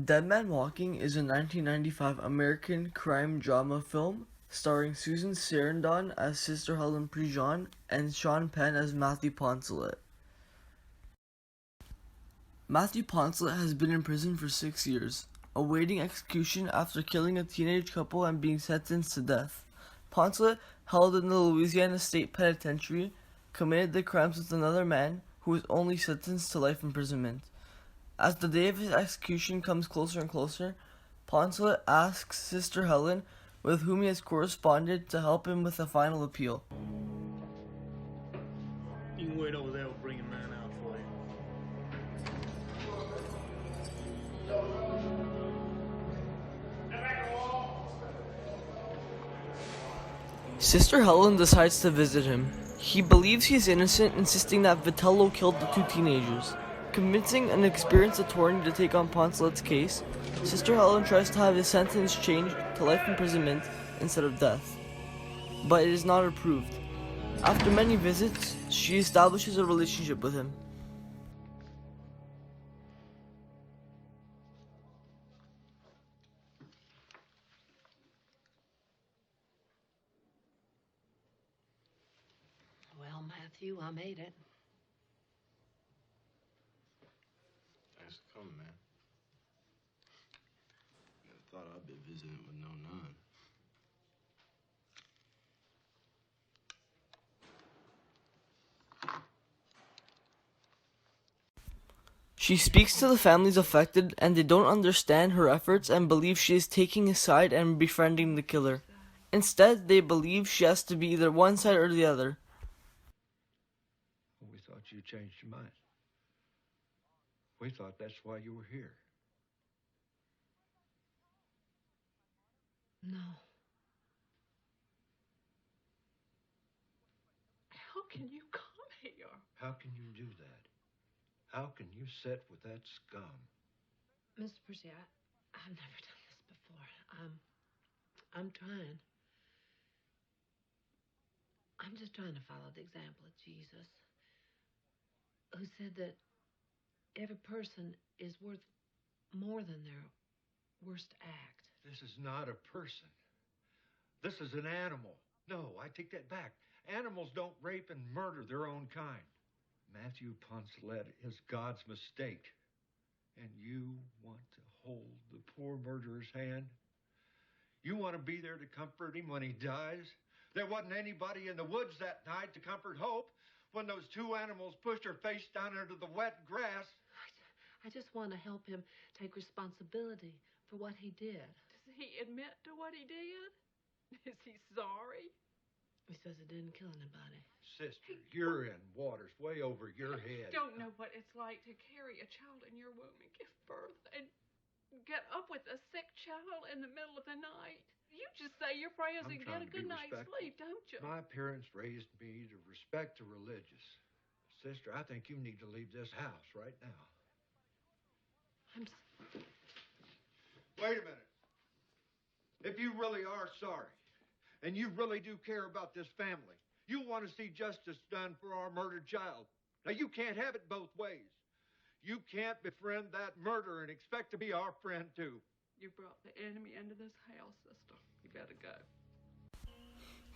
Dead Man Walking is a 1995 American crime drama film starring Susan Sarandon as Sister Helen Prejean and Sean Penn as Matthew Poncelet. Matthew Poncelet has been in prison for 6 years, awaiting execution after killing a teenage couple and being sentenced to death. Poncelet, held in the Louisiana State Penitentiary, committed the crimes with another man who was only sentenced to life imprisonment. As the day of his execution comes closer and closer, Poncelet asks Sister Helen, with whom he has corresponded, to help him with a final appeal. You can wait over there, we'll bring a man out for you. Sister Helen decides to visit him. He believes he is innocent, insisting that Vitello killed the two teenagers. Convincing an experienced attorney to take on Poncelet's case, Sister Helen tries to have his sentence changed to life imprisonment instead of death. But it is not approved. After many visits, she establishes a relationship with him. Well, Matthew, I made it. Thanks for coming, man. Never thought I'd be visiting with no nun. She speaks to the families affected, and they don't understand her efforts and believe she is taking his side and befriending the killer. Instead, they believe she has to be either one side or the other. We thought you changed your mind. We thought that's why you were here. No. How can you come here? How can you do that? How can you sit with that scum? Mr. Percy, I've never done this before. I'm trying. I'm just trying to follow the example of Jesus, who said that every person is worth more than their worst act. This is not a person. This is an animal. No, I take that back. Animals don't rape and murder their own kind. Matthew Poncelet is God's mistake. And you want to hold the poor murderer's hand? You want to be there to comfort him when he dies? There wasn't anybody in the woods that night to comfort Hope when those two animals pushed her face down into the wet grass. I just want to help him take responsibility for what he did. Does he admit to what he did? Is he sorry? He says he didn't kill anybody. Sister, you're in waters way over your head. Don't know what it's like to carry a child in your womb and give birth and get up with a sick child in the middle of the night. You just say your prayers I'm and trying get a to be good night's respectful. sleep, don't you? My parents raised me to respect the religious. Sister, I think you need to leave this house right now. Wait a minute. If you really are sorry, and you really do care about this family, you want to see justice done for our murdered child. Now, you can't have it both ways. You can't befriend that murderer and expect to be our friend, too. You brought the enemy into this house, sister. You gotta go.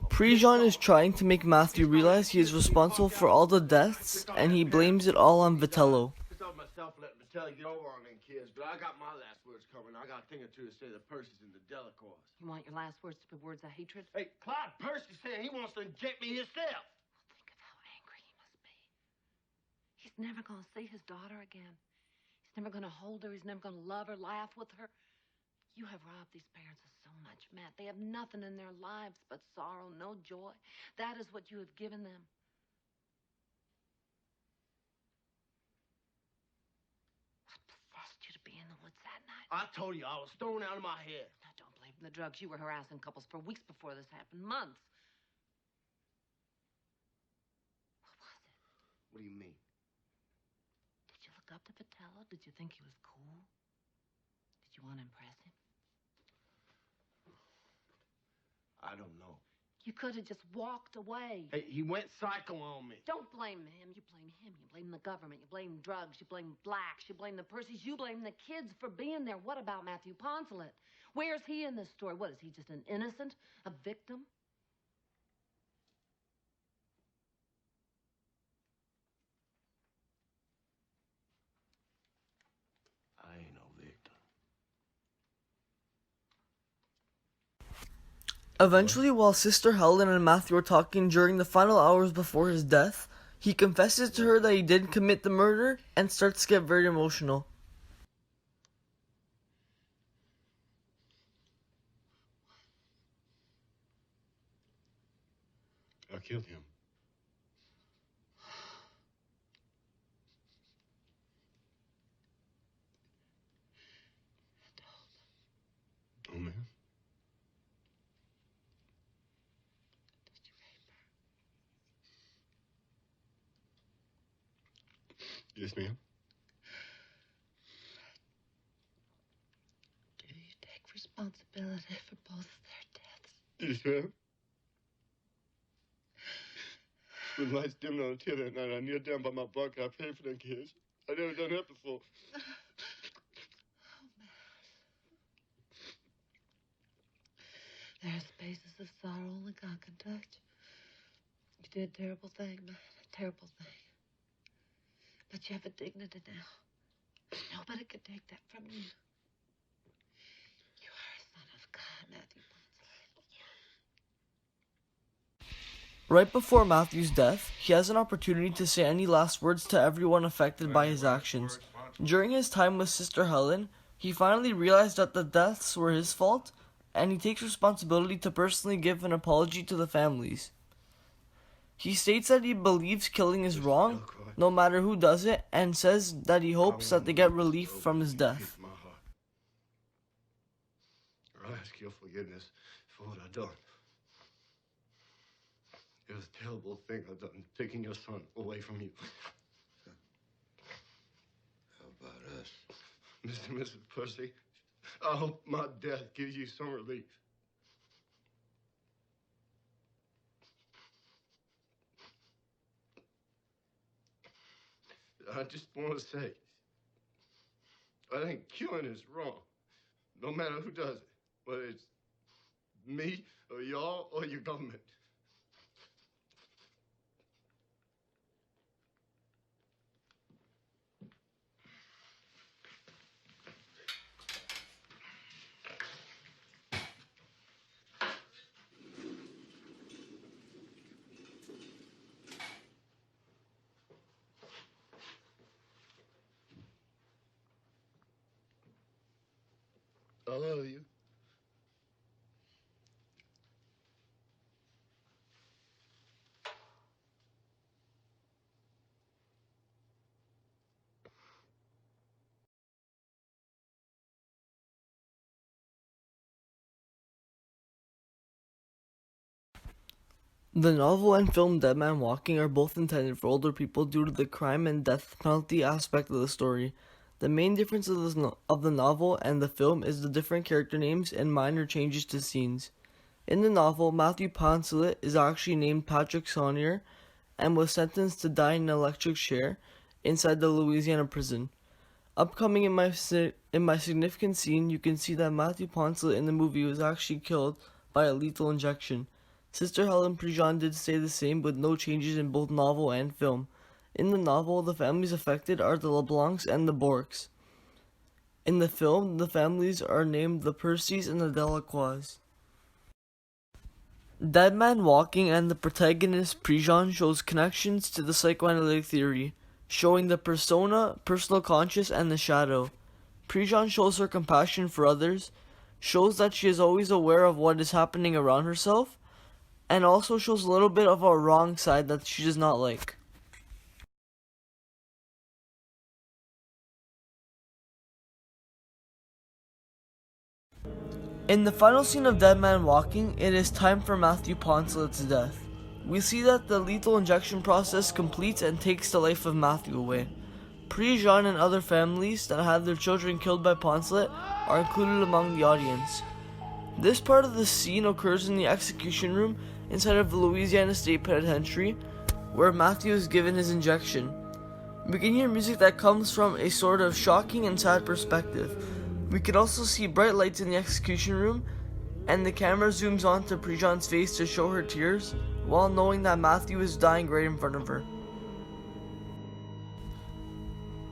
Prejean is trying to make Matthew realize he is responsible for all the deaths, and he blames it all on Vitello. It's not myself letting Vitello get over on them kids, but I got my last words coming. I got a thing or two to say to Percy's and the Delacours. You want your last words to be words of hatred? Hey, Clyde Percy said he wants to inject me himself. Think of how angry he must be. He's never going to see his daughter again. He's never going to hold her. He's never going to love her, laugh with her. You have robbed these parents of so much, Matt. They have nothing in their lives but sorrow, no joy. That is what you have given them. What possessed you to be in the woods that night? I told you I was thrown out of my head. Now, don't blame the drugs. You were harassing couples for weeks before this happened. Months. What was it? What do you mean? Did you look up to Vitello? Did you think he was cool? Did you want to impress him? I don't know. You could have just walked away. Hey, he went psycho on me. Don't blame him. You blame him. You blame the government. You blame drugs. You blame blacks. You blame the Percys. You blame the kids for being there. What about Matthew Poncelet? Where's he in this story? What, is he just an innocent? A victim? I ain't no victim. Eventually, while Sister Helen and Matthew are talking during the final hours before his death, he confesses to her that he did commit the murder and starts to get very emotional. I killed him. Oh, man. Yes, ma'am. Do you take responsibility for both their deaths? Yes, ma'am. When the lights dimmed on the till that night, I kneeled down by my bunk and I prayed for them kids. I never done that before. There are spaces of sorrow only God can touch. You did a terrible thing, man. A terrible thing. But you have a dignity now. Nobody can take that from you. You are a son of God, Matthew Poncelet. Right before Matthew's death, he has an opportunity to say any last words to everyone affected by his actions. During his time with Sister Helen, he finally realized that the deaths were his fault, and he takes responsibility to personally give an apology to the families. He states that he believes killing is wrong, no matter who does it, and says that he hopes that they get relief from his death. I ask your forgiveness for what I done. It was a terrible thing I done, taking your son away from you. How about us? Mr. and Mrs. Percy, I hope my death gives you some relief. I just want to say, I think killing is wrong, no matter who does it, whether it's me or y'all or your government. I love you. The novel and film Dead Man Walking are both intended for older people due to the crime and death penalty aspect of the story. The main difference of the novel and the film is the different character names and minor changes to scenes. In the novel, Matthew Poncelet is actually named Patrick Saunier and was sentenced to die in an electric chair inside the Louisiana prison. Upcoming in my significant scene, you can see that Matthew Poncelet in the movie was actually killed by a lethal injection. Sister Helen Prejean did say the same with no changes in both novel and film. In the novel, the families affected are the LeBlancs and the Borks. In the film, the families are named the Percys and the Delacroix. Dead Man Walking and the protagonist Prejean shows connections to the psychoanalytic theory, showing the persona, personal conscious, and the shadow. Prejean shows her compassion for others, shows that she is always aware of what is happening around herself, and also shows a little bit of a wrong side that she does not like. In the final scene of Dead Man Walking, it is time for Matthew Poncelet's death. We see that the lethal injection process completes and takes the life of Matthew away. Prejean and other families that had their children killed by Poncelet are included among the audience. This part of the scene occurs in the execution room inside of the Louisiana State Penitentiary, where Matthew is given his injection. We can hear music that comes from a sort of shocking and sad perspective. We can also see bright lights in the execution room, and the camera zooms onto Prejean's face to show her tears, while knowing that Matthew is dying right in front of her.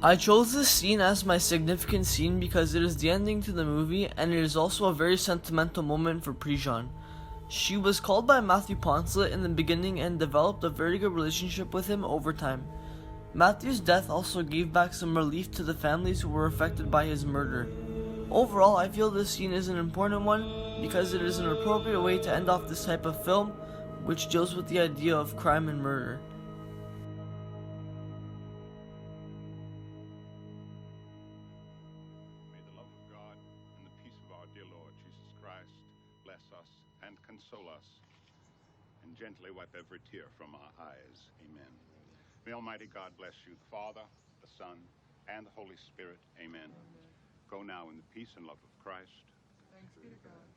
I chose this scene as my significant scene because it is the ending to the movie, and it is also a very sentimental moment for Prejean. She was called by Matthew Poncelet in the beginning and developed a very good relationship with him over time. Matthew's death also gave back some relief to the families who were affected by his murder. Overall, I feel this scene is an important one because it is an appropriate way to end off this type of film, which deals with the idea of crime and murder. May the love of God and the peace of our dear Lord Jesus Christ bless us and console us, and gently wipe every tear from our eyes. Amen. May Almighty God bless you, the Father, the Son, and the Holy Spirit. Amen. Go now in the peace and love of Christ. Thanks be to God.